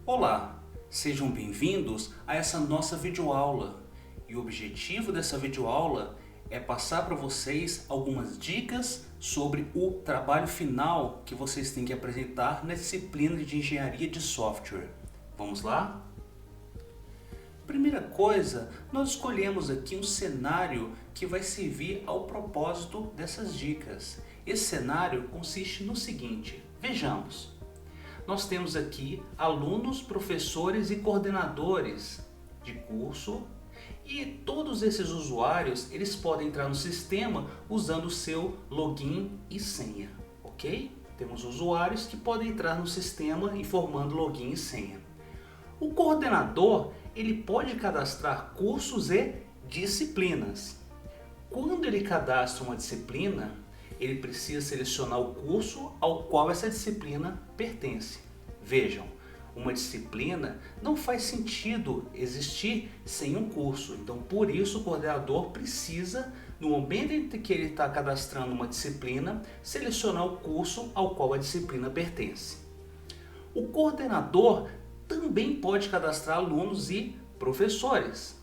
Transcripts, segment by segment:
Olá, sejam bem-vindos a essa nossa videoaula. E o objetivo dessa videoaula é passar para vocês algumas dicas sobre o trabalho final que vocês têm que apresentar na disciplina de Engenharia de Software. Vamos lá? Primeira coisa, nós escolhemos aqui um cenário que vai servir ao propósito dessas dicas. Esse cenário consiste no seguinte: vejamos. Nós temos aqui alunos, professores e coordenadores de curso e todos esses usuários eles podem entrar no sistema usando o seu login e senha, ok? Temos usuários que podem entrar no sistema informando login e senha. O coordenador ele pode cadastrar cursos e disciplinas. Quando ele cadastra uma disciplina, ele precisa selecionar o curso ao qual essa disciplina pertence. Vejam, uma disciplina não faz sentido existir sem um curso. Então, por isso, o coordenador precisa, no momento em que ele está cadastrando uma disciplina, selecionar o curso ao qual a disciplina pertence. O coordenador também pode cadastrar alunos e professores.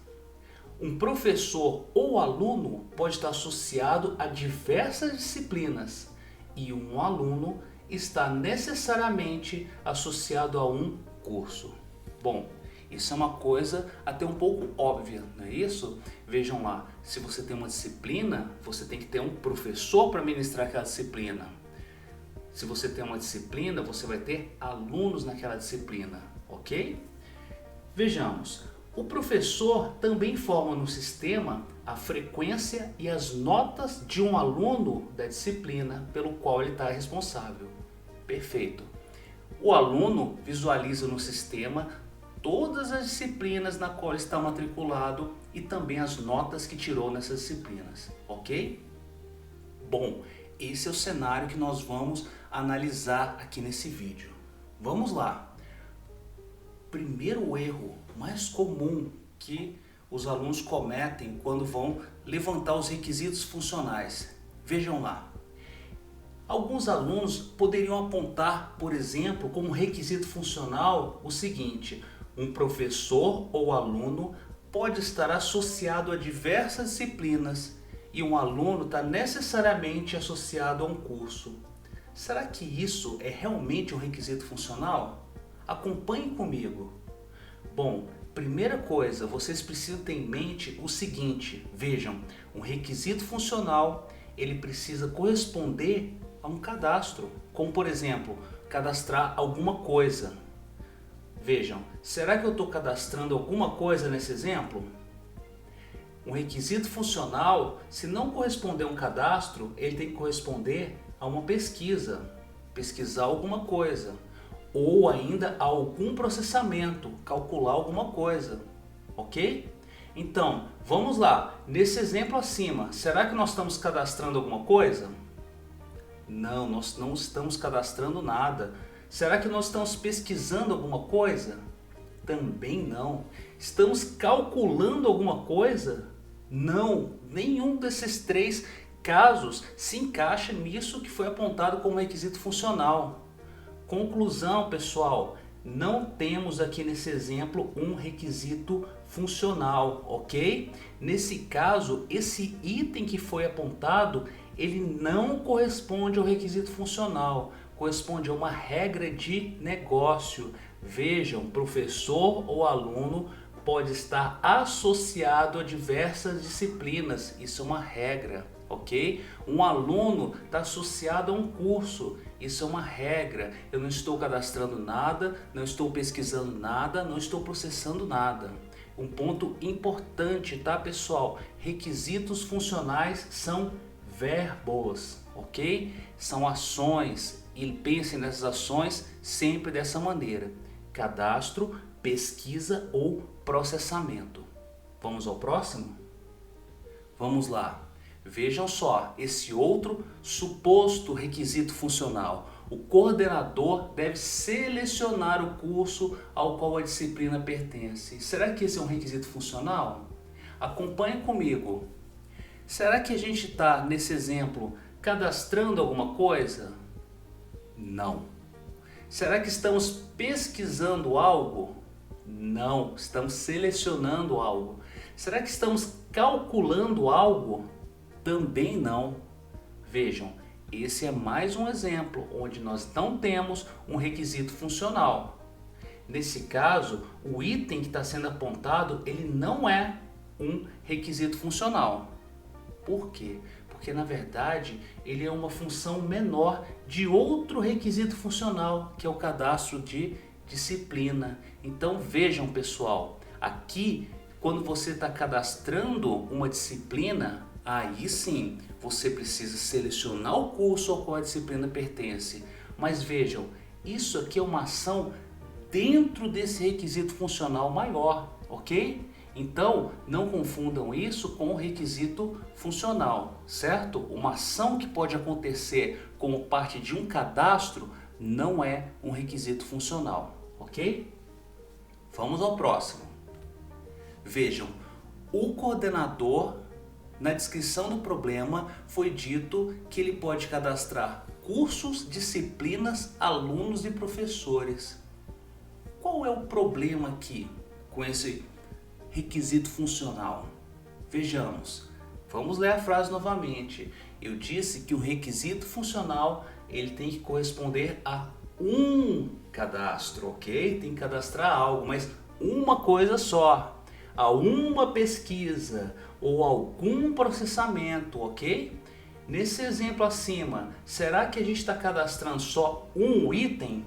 Um professor ou aluno pode estar associado a diversas disciplinas e um aluno está necessariamente associado a um curso. Bom, isso é uma coisa até um pouco óbvia, não é isso? Vejam lá, se você tem uma disciplina, você tem que ter um professor para ministrar aquela disciplina. Se você tem uma disciplina, você vai ter alunos naquela disciplina, ok? Vejamos. O professor também informa no sistema a frequência e as notas de um aluno da disciplina pelo qual ele está responsável. Perfeito. O aluno visualiza no sistema todas as disciplinas na qual está matriculado e também as notas que tirou nessas disciplinas, ok? Bom, esse é o cenário que nós vamos analisar aqui nesse vídeo. Vamos lá. Primeiro erro mais comum que os alunos cometem quando vão levantar os requisitos funcionais. Vejam lá. Alguns alunos poderiam apontar, por exemplo, como requisito funcional o seguinte: um professor ou aluno pode estar associado a diversas disciplinas e um aluno está necessariamente associado a um curso. Será que isso é realmente um requisito funcional? Acompanhe comigo. Bom, primeira coisa, vocês precisam ter em mente o seguinte: vejam, um requisito funcional ele precisa corresponder a um cadastro, como por exemplo, cadastrar alguma coisa. Vejam, será que eu estou cadastrando alguma coisa nesse exemplo? Um requisito funcional, se não corresponder a um cadastro, ele tem que corresponder a uma pesquisa, pesquisar alguma coisa, ou ainda a algum processamento, calcular alguma coisa, ok? Então, vamos lá, nesse exemplo acima, será que nós estamos cadastrando alguma coisa? Não, nós não estamos cadastrando nada. Será que nós estamos pesquisando alguma coisa? Também não. Estamos calculando alguma coisa? Não, nenhum desses três casos se encaixa nisso que foi apontado como requisito funcional. Conclusão, pessoal, não temos aqui nesse exemplo um requisito funcional, ok? Nesse caso, esse item que foi apontado, ele não corresponde ao requisito funcional, corresponde a uma regra de negócio. Vejam, professor ou aluno pode estar associado a diversas disciplinas, isso é uma regra, ok? Um aluno está associado a um curso, isso é uma regra. Eu não estou cadastrando nada, não estou pesquisando nada, não estou processando nada. Um ponto importante, tá, pessoal? Requisitos funcionais são verbos, ok? São ações e pensem nessas ações sempre dessa maneira: cadastro, pesquisa ou processamento. Vamos ao próximo? Vamos lá. Vejam só, esse outro suposto requisito funcional. O coordenador deve selecionar o curso ao qual a disciplina pertence. Será que esse é um requisito funcional? Acompanhe comigo. Será que a gente está, nesse exemplo, cadastrando alguma coisa? Não. Será que estamos pesquisando algo? Não, estamos selecionando algo. Será que estamos calculando algo? Também não. Vejam, esse é mais um exemplo onde nós não temos um requisito funcional. Nesse caso, o item que está sendo apontado, ele não é um requisito funcional. Por quê? Porque na verdade ele é uma função menor de outro requisito funcional, que é o cadastro de disciplina. Então vejam, pessoal, aqui quando você está cadastrando uma disciplina, aí sim você precisa selecionar o curso ao qual a disciplina pertence. Mas vejam, isso aqui é uma ação dentro desse requisito funcional maior, ok? Então, não confundam isso com o requisito funcional, certo? Uma ação que pode acontecer como parte de um cadastro não é um requisito funcional, ok? Vamos ao próximo. Vejam, o coordenador, na descrição do problema, foi dito que ele pode cadastrar cursos, disciplinas, alunos e professores. Qual é o problema aqui com esse requisito funcional? Vejamos, vamos ler a frase novamente. Eu disse que o requisito funcional ele tem que corresponder a um cadastro, ok? Tem que cadastrar algo, mas uma coisa só, a uma pesquisa ou algum processamento, ok? Nesse exemplo acima, será que a gente está cadastrando só um item?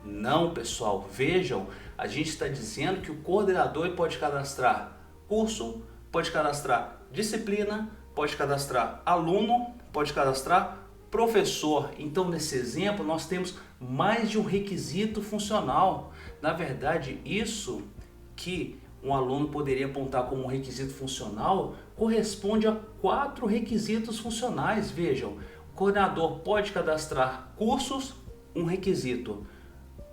Não, pessoal, vejam, a gente está dizendo que o coordenador pode cadastrar curso, pode cadastrar disciplina, pode cadastrar aluno, pode cadastrar professor. Então, nesse exemplo, nós temos mais de um requisito funcional. Na verdade, isso que um aluno poderia apontar como um requisito funcional corresponde a 4 requisitos funcionais. Vejam, o coordenador pode cadastrar cursos, um requisito.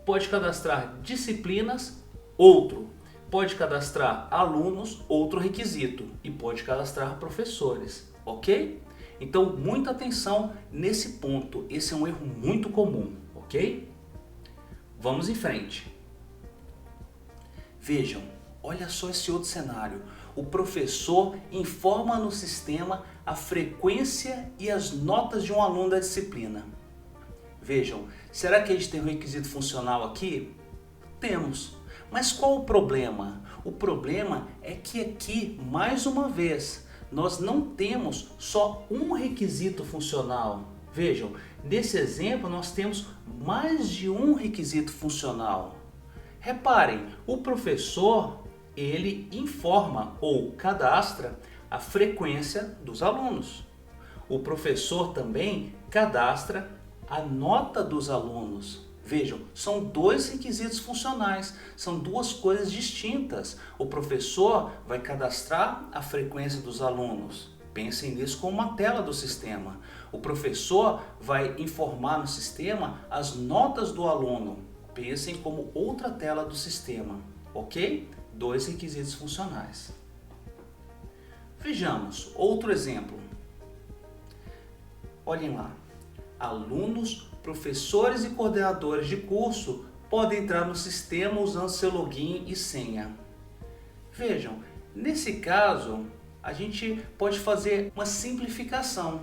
Pode cadastrar disciplinas, outro. Pode cadastrar alunos, outro requisito. E pode cadastrar professores, ok? Então, muita atenção nesse ponto. Esse é um erro muito comum, ok? Vamos em frente. Vejam, olha só esse outro cenário. O professor informa no sistema a frequência e as notas de um aluno da disciplina. Vejam, será que a gente tem um requisito funcional aqui? Temos. Mas qual o problema? O problema é que aqui, mais uma vez, nós não temos só um requisito funcional. Vejam, nesse exemplo nós temos mais de um requisito funcional. Reparem, o professor, ele informa ou cadastra a frequência dos alunos. O professor também cadastra a nota dos alunos. Vejam, são 2 requisitos funcionais, são 2 coisas distintas. O professor vai cadastrar a frequência dos alunos. Pensem nisso como uma tela do sistema. O professor vai informar no sistema as notas do aluno. Pensem como outra tela do sistema, ok? 2 requisitos funcionais. Vejamos outro exemplo. Olhem lá. Alunos, professores e coordenadores de curso podem entrar no sistema usando seu login e senha. Vejam, nesse caso, a gente pode fazer uma simplificação.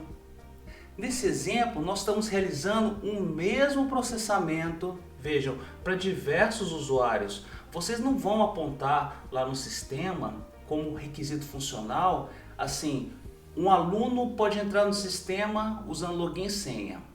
Nesse exemplo, nós estamos realizando um mesmo processamento, vejam, para diversos usuários. Vocês não vão apontar lá no sistema como requisito funcional, assim, um aluno pode entrar no sistema usando login e senha.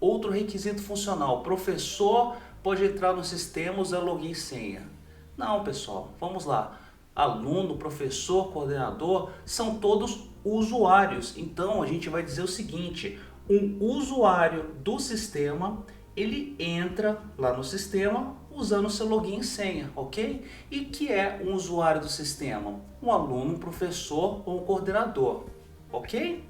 Outro requisito funcional, professor pode entrar no sistema usando login e senha. Não, pessoal, vamos lá. Aluno, professor, coordenador são todos usuários. Então a gente vai dizer o seguinte: um usuário do sistema, ele entra lá no sistema usando seu login e senha, ok? E que é um usuário do sistema? Um aluno, um professor ou um coordenador, ok?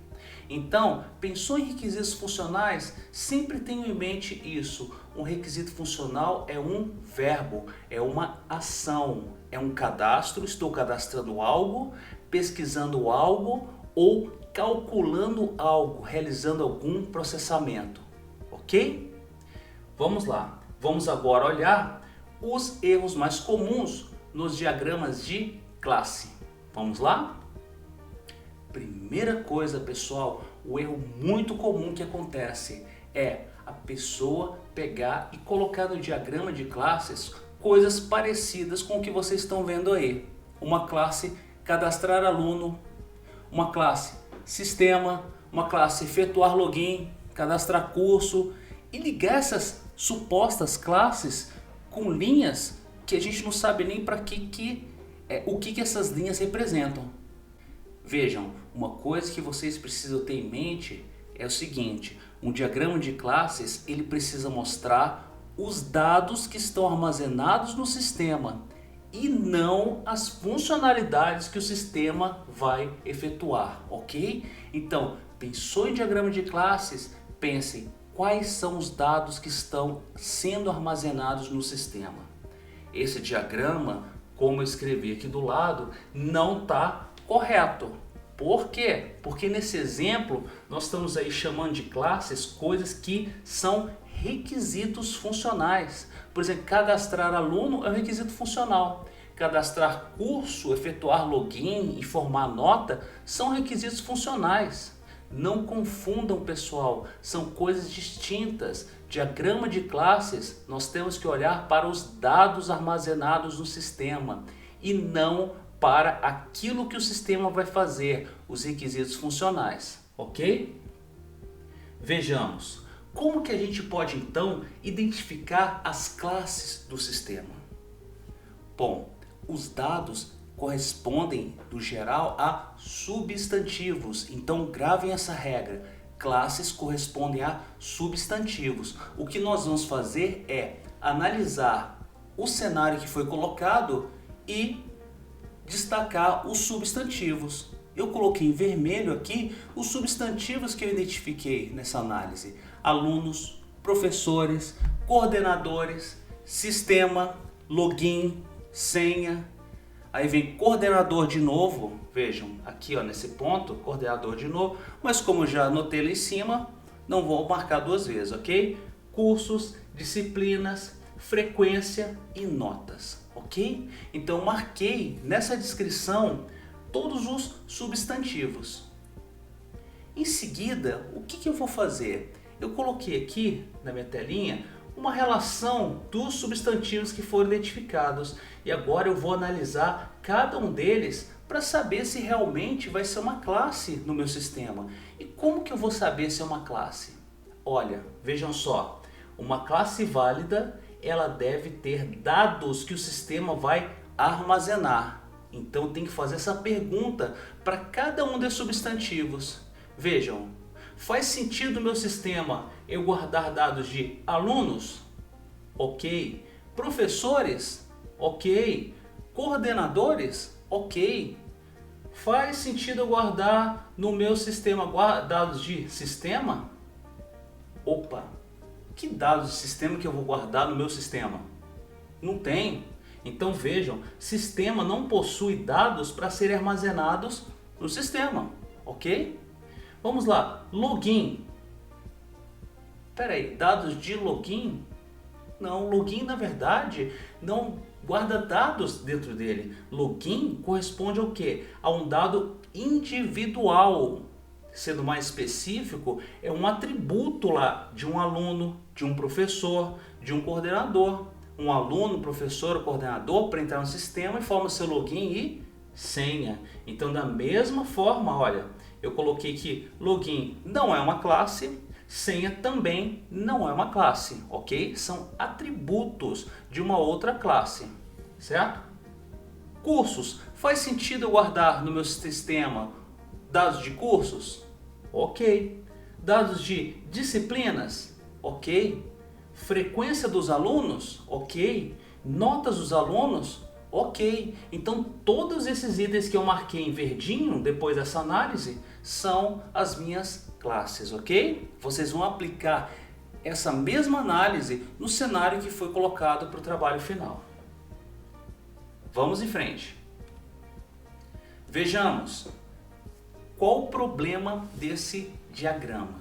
Então, pensou em requisitos funcionais? Sempre tenha em mente isso. Um requisito funcional é um verbo, é uma ação, é um cadastro. Estou cadastrando algo, pesquisando algo ou calculando algo, realizando algum processamento, ok? Vamos lá. Vamos agora olhar os erros mais comuns nos diagramas de classe. Vamos lá? Primeira coisa, pessoal, o erro muito comum que acontece é a pessoa pegar e colocar no diagrama de classes coisas parecidas com o que vocês estão vendo aí. Uma classe cadastrar aluno, uma classe sistema, uma classe efetuar login, cadastrar curso e ligar essas supostas classes com linhas que a gente não sabe nem para o que essas linhas representam. Vejam, uma coisa que vocês precisam ter em mente é o seguinte: um diagrama de classes ele precisa mostrar os dados que estão armazenados no sistema e não as funcionalidades que o sistema vai efetuar, ok? Então, pensou em diagrama de classes, pensem quais são os dados que estão sendo armazenados no sistema. Esse diagrama, como eu escrevi aqui do lado, não está correto. Por quê? Porque nesse exemplo nós estamos aí chamando de classes coisas que são requisitos funcionais. Por exemplo, cadastrar aluno é um requisito funcional. Cadastrar curso, efetuar login e formar nota são requisitos funcionais. Não confundam, pessoal, são coisas distintas. Diagrama de classes, nós temos que olhar para os dados armazenados no sistema e não para aquilo que o sistema vai fazer, os requisitos funcionais, ok? Vejamos, como que a gente pode então identificar as classes do sistema? Bom, os dados correspondem, no geral, a substantivos. Então, gravem essa regra. Classes correspondem a substantivos. O que nós vamos fazer é analisar o cenário que foi colocado e destacar os substantivos. Eu coloquei em vermelho aqui os substantivos que eu identifiquei nessa análise: alunos, professores, coordenadores, sistema, login, senha. Aí vem coordenador de novo, vejam aqui ó, nesse ponto, coordenador de novo, mas como já anotei lá em cima, não vou marcar duas vezes, ok? Cursos, disciplinas, frequência e notas, ok? Então marquei nessa descrição todos os substantivos. Em seguida, o que eu vou fazer? Eu coloquei aqui na minha telinha uma relação dos substantivos que foram identificados e agora eu vou analisar cada um deles para saber se realmente vai ser uma classe no meu sistema. E como que eu vou saber se é uma classe? Olha, vejam só, uma classe válida ela deve ter dados que o sistema vai armazenar. Então tem que fazer essa pergunta para cada um desses substantivos. Vejam, faz sentido no meu sistema eu guardar dados de alunos? Ok. Professores? Ok. Coordenadores? Ok. Faz sentido eu guardar no meu sistema dados de sistema? Opa, que dados de sistema que eu vou guardar no meu sistema? Não tem. Então vejam, sistema não possui dados para serem armazenados no sistema, ok? Vamos lá, login. Espera aí, dados de login? Não, login na verdade não guarda dados dentro dele. Login corresponde ao quê? A um dado individual. Sendo mais específico, é um atributo lá de um aluno, de um professor, de um coordenador. Um aluno, professor ou coordenador para entrar no sistema e forma seu login e senha. Então, da mesma forma, olha, eu coloquei que login não é uma classe, senha também não é uma classe, ok? São atributos de uma outra classe, certo? Cursos, faz sentido eu guardar no meu sistema dados de cursos? Ok. Dados de disciplinas? Ok. Frequência dos alunos? Ok. Notas dos alunos? Ok. Então todos esses itens que eu marquei em verdinho depois dessa análise são as minhas classes, ok? Vocês vão aplicar essa mesma análise no cenário que foi colocado para o trabalho final. Vamos em frente. Vejamos qual o problema desse diagrama.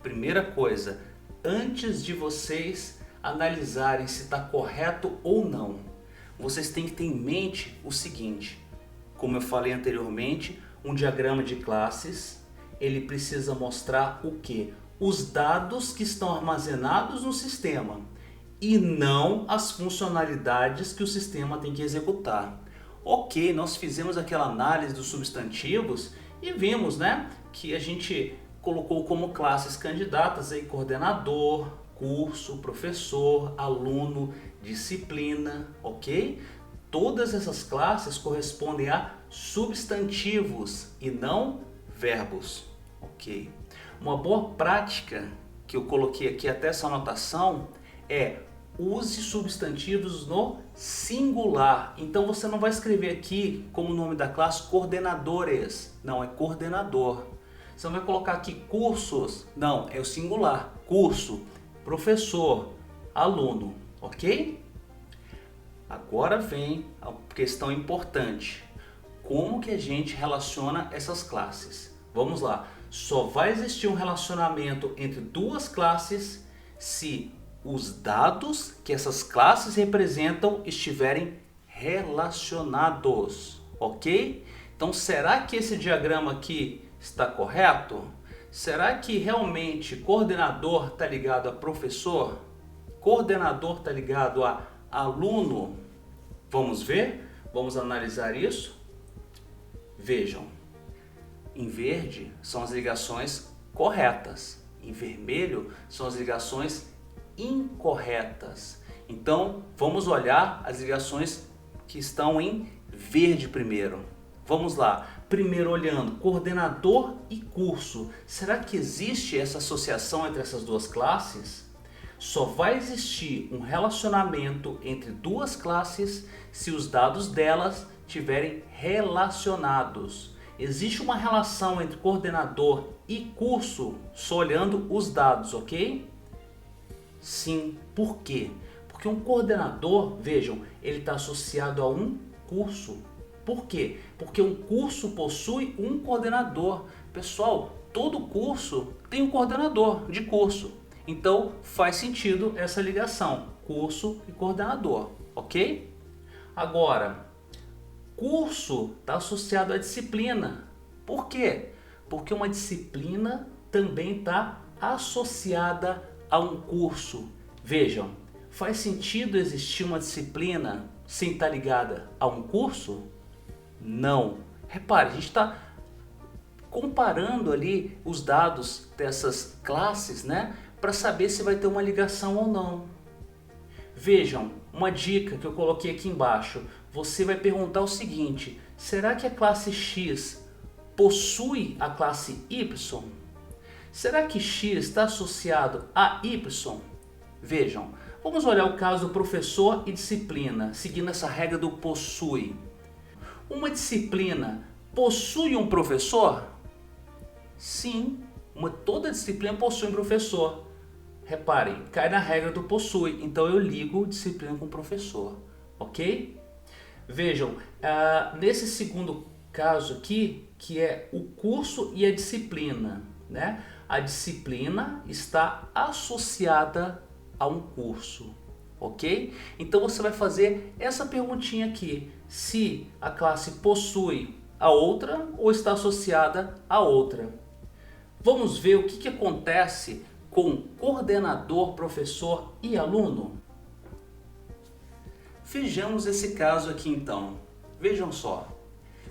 Primeira coisa, antes de vocês analisarem se está correto ou não, vocês têm que ter em mente o seguinte: como eu falei anteriormente, um diagrama de classes, ele precisa mostrar o quê? Os dados que estão armazenados no sistema e não as funcionalidades que o sistema tem que executar. Ok, nós fizemos aquela análise dos substantivos e vimos, né, que a gente colocou como classes candidatas aí coordenador, curso, professor, aluno, disciplina, ok? Todas essas classes correspondem a substantivos e não verbos, ok? Uma boa prática que eu coloquei aqui até essa anotação é: use substantivos no singular. Então você não vai escrever aqui como nome da classe coordenadores, não, é coordenador. Você não vai colocar aqui cursos, não, é o singular, curso, professor, aluno, ok? Agora vem a questão importante: como que a gente relaciona essas classes? Vamos lá, só vai existir um relacionamento entre duas classes se os dados que essas classes representam estiverem relacionados, ok? Então, será que esse diagrama aqui está correto? Será que realmente coordenador está ligado a professor? Coordenador está ligado a aluno? Vamos ver? Vamos analisar isso? Vejam, em verde são as ligações corretas, em vermelho são as ligações incorretas. Então, vamos olhar as ligações que estão em verde primeiro. Vamos lá, primeiro olhando coordenador e curso. Será que existe essa associação entre essas duas classes? Só vai existir um relacionamento entre duas classes se os dados delas estiverem relacionados. Existe uma relação entre coordenador e curso só olhando os dados, ok? Sim, por quê? Porque um coordenador, vejam, ele está associado a um curso. Por quê? Porque um curso possui um coordenador. Pessoal, todo curso tem um coordenador de curso. Então faz sentido essa ligação, curso e coordenador, ok? Agora, curso está associado à disciplina. Por quê? Porque uma disciplina também está associada a um curso. Vejam, faz sentido existir uma disciplina sem estar ligada a um curso? Não. Repare, a gente está comparando ali os dados dessas classes, né, para saber se vai ter uma ligação ou não. Vejam, uma dica que eu coloquei aqui embaixo. Você vai perguntar o seguinte: será que a classe X possui a classe Y? Será que X está associado a Y? Vejam, vamos olhar o caso do professor e disciplina, seguindo essa regra do possui. Uma disciplina possui um professor? Sim, toda disciplina possui um professor. Reparem, cai na regra do possui, então eu ligo disciplina com professor, ok? Vejam, nesse segundo caso aqui, que é o curso e a disciplina, né? A disciplina está associada a um curso, ok? Então você vai fazer essa perguntinha aqui: se a classe possui a outra ou está associada a outra. Vamos ver o que acontece com coordenador, professor e aluno? Vejamos esse caso aqui então. Vejam só.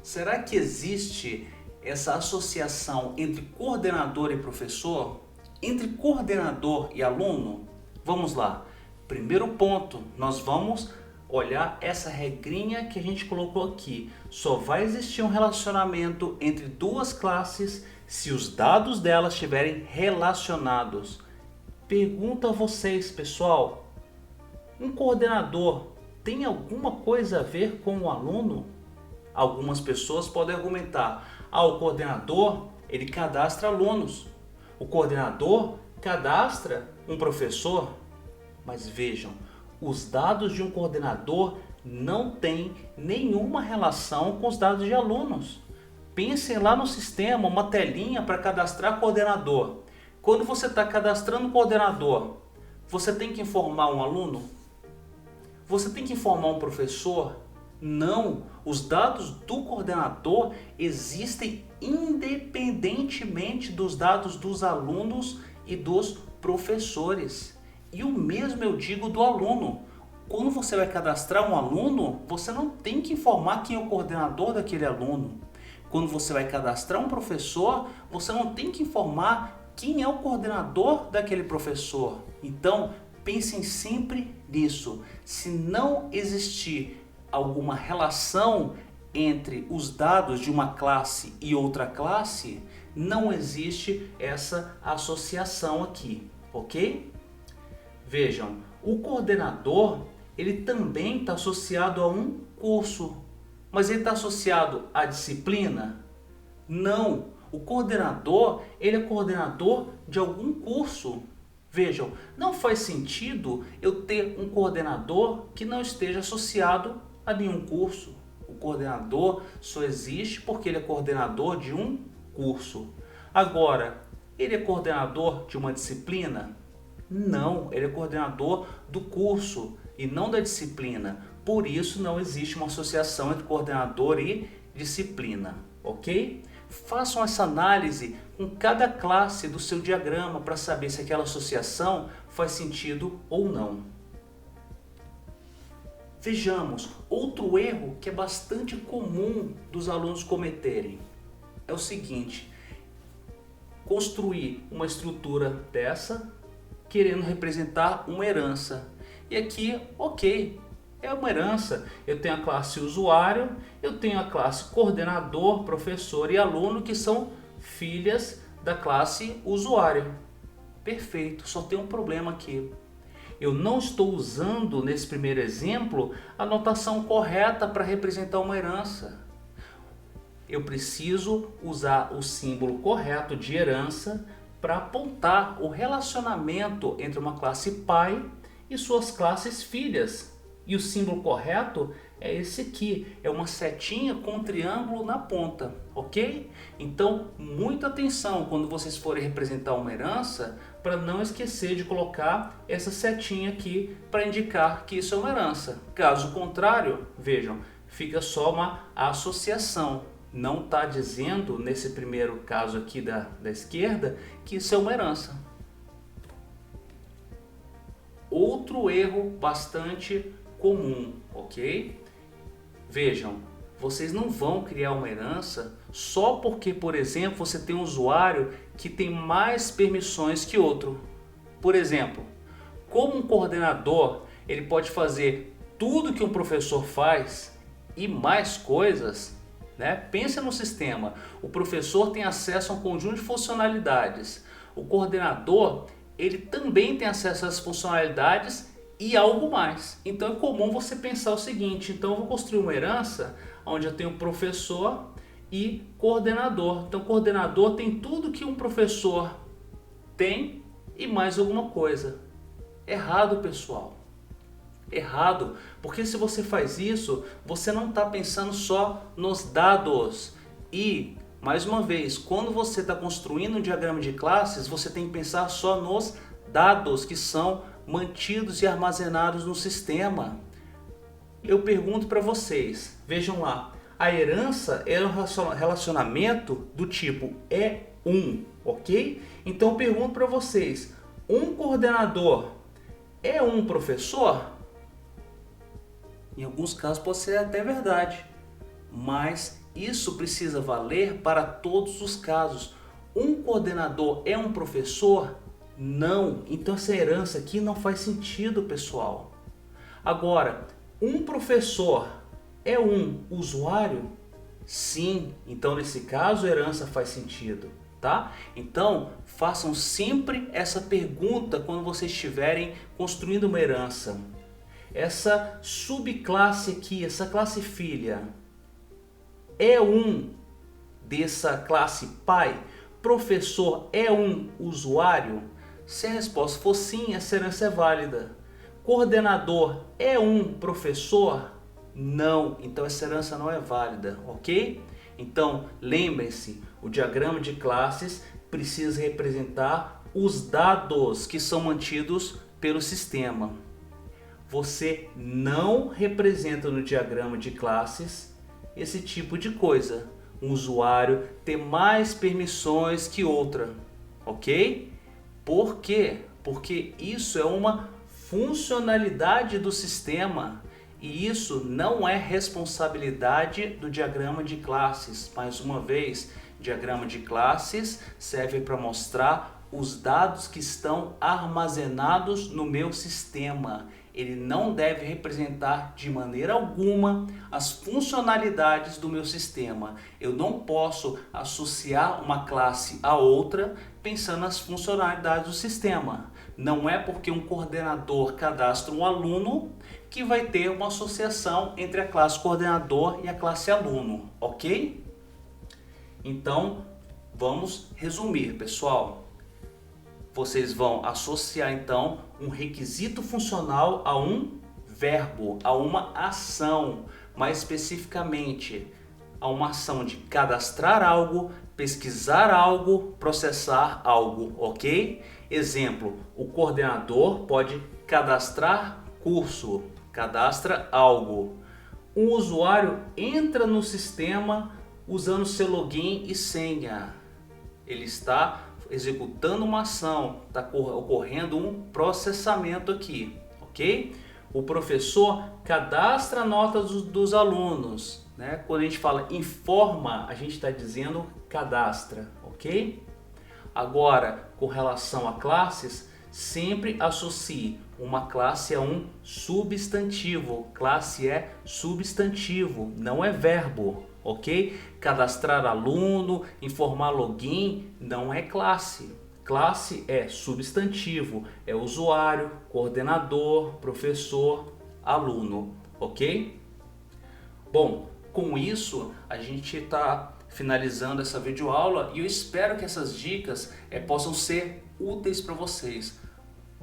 Será que existe essa associação entre coordenador e professor? Entre coordenador e aluno? Vamos lá. Primeiro ponto, nós vamos olhar essa regrinha que a gente colocou aqui. Só vai existir um relacionamento entre duas classes se os dados delas estiverem relacionados. Pergunto a vocês, pessoal: um coordenador tem alguma coisa a ver com o aluno? Algumas pessoas podem argumentar: o coordenador, ele cadastra alunos. O coordenador cadastra um professor. Mas vejam, os dados de um coordenador não têm nenhuma relação com os dados de alunos. Pensem lá no sistema, uma telinha para cadastrar coordenador. Quando você está cadastrando coordenador, Você tem que informar um aluno? Você tem que informar um professor? Não, os dados do coordenador existem independentemente dos dados dos alunos e dos professores. E o mesmo eu digo do aluno. Quando você vai cadastrar um aluno, você não tem que informar quem é o coordenador daquele aluno. Quando você vai cadastrar um professor, você não tem que informar quem é o coordenador daquele professor. Então, pensem sempre nisso. Se não existir alguma relação entre os dados de uma classe e outra classe, não existe essa associação aqui, ok? Vejam, o coordenador ele também está associado a um curso, mas ele está associado à disciplina? Não, o coordenador ele é coordenador de algum curso. Vejam, não faz sentido eu ter um coordenador que não esteja associado a nenhum curso. O coordenador só existe porque ele é coordenador de um curso. Agora, ele é coordenador de uma disciplina? Não, ele é coordenador do curso e não da disciplina. Por isso não existe uma associação entre coordenador e disciplina, ok? Façam essa análise com cada classe do seu diagrama para saber se aquela associação faz sentido ou não. Vejamos, outro erro que é bastante comum dos alunos cometerem é o seguinte: construir uma estrutura dessa querendo representar uma herança. E aqui, ok, é uma herança. Eu tenho a classe usuário, eu tenho a classe coordenador, professor e aluno, que são filhas da classe usuário. Perfeito, só tem um problema aqui. Eu não estou usando, nesse primeiro exemplo, a notação correta para representar uma herança. Eu preciso usar o símbolo correto de herança para apontar o relacionamento entre uma classe pai e suas classes filhas. E o símbolo correto é esse aqui, é uma setinha com um triângulo na ponta, ok? Então, muita atenção quando vocês forem representar uma herança, para não esquecer de colocar essa setinha aqui para indicar que isso é uma herança. Caso contrário, vejam, fica só uma associação. Não está dizendo, nesse primeiro caso aqui da esquerda, que isso é uma herança. Outro erro bastante comum, ok? Vejam, vocês não vão criar uma herança só porque, por exemplo, você tem um usuário que tem mais permissões que outro. Por exemplo, como um coordenador, ele pode fazer tudo que um professor faz e mais coisas, né? Pensa no sistema, o professor tem acesso a um conjunto de funcionalidades, o coordenador ele também tem acesso às funcionalidades e algo mais. Então é comum você pensar o seguinte: então eu vou construir uma herança onde eu tenho professor e coordenador. Então coordenador tem tudo que um professor tem e mais alguma coisa. Errado, pessoal. Errado, porque se você faz isso, você não está pensando só nos dados. E, mais uma vez, quando você está construindo um diagrama de classes, você tem que pensar só nos dados que são mantidos e armazenados no sistema. Eu pergunto para vocês, vejam lá, a herança é um relacionamento do tipo E1, ok? Então eu pergunto para vocês, um coordenador é um professor? Em alguns casos pode ser até verdade, mas isso precisa valer para todos os casos. Um coordenador é um professor? Não. Então essa herança aqui não faz sentido, pessoal. Agora, um professor é um usuário? Sim. Então nesse caso a herança faz sentido, tá? Então façam sempre essa pergunta quando vocês estiverem construindo uma herança. Essa subclasse aqui, essa classe filha, é um dessa classe pai? Professor é um usuário? Se a resposta for sim, essa herança é válida. Coordenador é um professor? Não, então essa herança não é válida, ok? Então lembrem-se, o diagrama de classes precisa representar os dados que são mantidos pelo sistema. Você não representa no diagrama de classes esse tipo de coisa. Um usuário ter mais permissões que outra, ok? Por quê? Porque isso é uma funcionalidade do sistema e isso não é responsabilidade do diagrama de classes. Mais uma vez, diagrama de classes serve para mostrar os dados que estão armazenados no meu sistema. Ele não deve representar de maneira alguma as funcionalidades do meu sistema. Eu não posso associar uma classe a outra pensando nas funcionalidades do sistema. Não é porque um coordenador cadastra um aluno que vai ter uma associação entre a classe coordenador e a classe aluno, ok? Então, vamos resumir, pessoal. Vocês vão associar então um requisito funcional a um verbo, a uma ação, mais especificamente a uma ação de cadastrar algo, pesquisar algo, processar algo, ok? Exemplo, o coordenador pode cadastrar curso, cadastra algo. Um usuário entra no sistema usando seu login e senha. Ele está executando uma ação, está ocorrendo um processamento aqui, ok? O professor cadastra a nota dos alunos, né? Quando a gente fala informa, a gente está dizendo cadastra, ok? Agora, com relação a classes, sempre associe uma classe a um substantivo. Classe é substantivo, não é verbo, ok? Cadastrar aluno, informar login, não é classe. Classe é substantivo, é usuário, coordenador, professor, aluno, ok? Bom, com isso a gente está finalizando essa videoaula e eu espero que essas dicas possam ser úteis para vocês.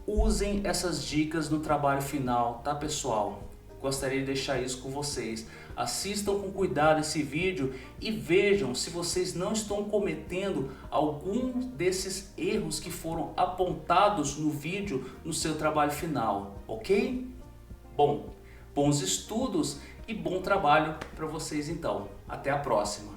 Usem essas dicas no trabalho final, tá, pessoal? Gostaria de deixar isso com vocês. Assistam com cuidado esse vídeo e vejam se vocês não estão cometendo algum desses erros que foram apontados no vídeo no seu trabalho final, ok? Bom, bons estudos e bom trabalho para vocês então. Até a próxima!